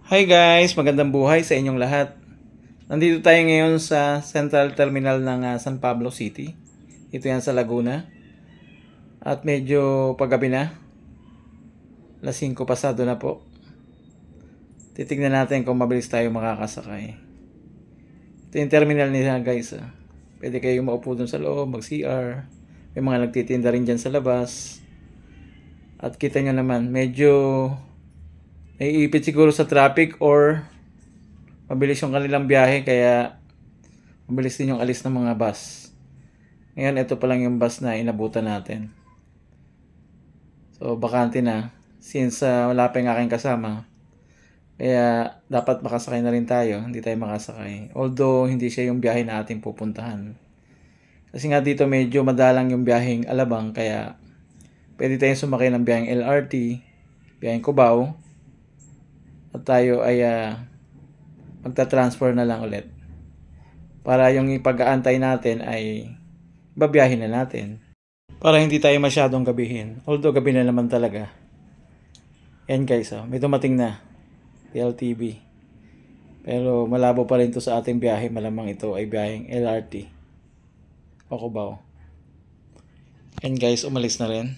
Hi guys, magandang buhay sa inyong lahat. Nandito tayo ngayon sa Central Terminal ng San Pablo City. Ito yan sa Laguna. At medyo paggabi na. Alas 5 pasado na po. Titignan natin kung mabilis tayo makakasakay. Ito yung terminal nila guys. Pwede kayong maupo dun sa loob, mag-CR. May mga nagtitinda rin dyan sa labas. At kita nyo naman, medyo naiipit siguro sa traffic or mabilis yung kanilang biyahe kaya mabilis din yung alis ng mga bus. Ngayon ito pa lang yung bus na inabutan natin. So bakante na since wala pa yung aking kasama. Kaya dapat makasakay na rin tayo, hindi tayo makasakay. Although hindi siya yung biyahe na ating pupuntahan. Kasi nga dito medyo madalang yung biyaheng Alabang kaya pwede tayong sumakay ng biyaheng LRT, biyaheng Cubao. At tayo ay magta-transfer na lang ulit. Para yung pag-aantay natin ay babiyahin na natin. Para hindi tayo masyadong gabihin. Although gabi na naman talaga. Yan guys, may dumating na. PLTV. Pero malabo pa rin to sa ating biyahe. Malamang ito ay biyaheng LRT. O Cubao. Yan guys, umalis na rin.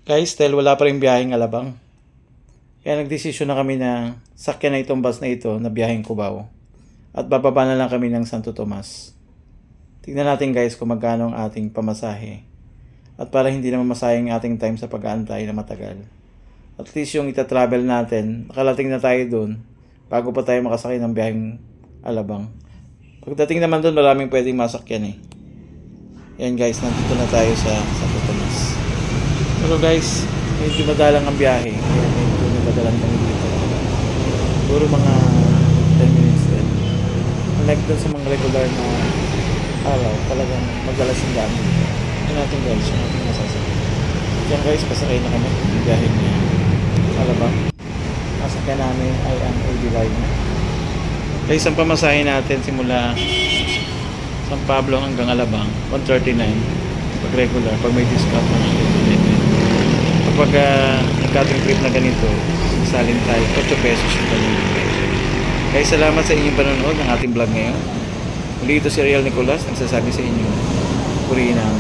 Guys, dahil wala pa rin biyaheng Alabang. Kaya nagdesisyon na kami na sakyan na itong bus na ito na biyaheng Cubao. At bababa na lang kami ng Santo Tomas. Tignan natin guys kung magkano ang ating pamasahe. At para hindi naman masayang ating time sa pag-aantay na matagal. At least yung ita-travel natin, nakalating na tayo dun bago pa tayo makasakay ng biyaheng Alabang. Pagdating naman dun, maraming pwedeng masakyan eh. Yan guys, nandito na tayo sa Santo Tomas. Pero guys, medyo madalang ang biyahe. Kaya medyo madalang kami dito. Siguro mga 10 minutes din. Unlike dun sa mga regular na araw, talagang madalas yung dami dito. Yan natin guys, yung ating masasakay. Yan guys, pasakay na kami. Yung biyahe niya. Alabang. Masakyan namin ay ang AD Line. Guys, ang pamasahe natin simula San Pablo hanggang Alabang, 139. Pag regular, pag may discount na natin. Kapag nagkating trip na ganito, salin tayo, 8 pesos yung ganito. Kaya salamat sa inyong panonood ng ating vlog ngayon. Muli ito si Real Nicolas, nagsasabi sa inyo, purihin ang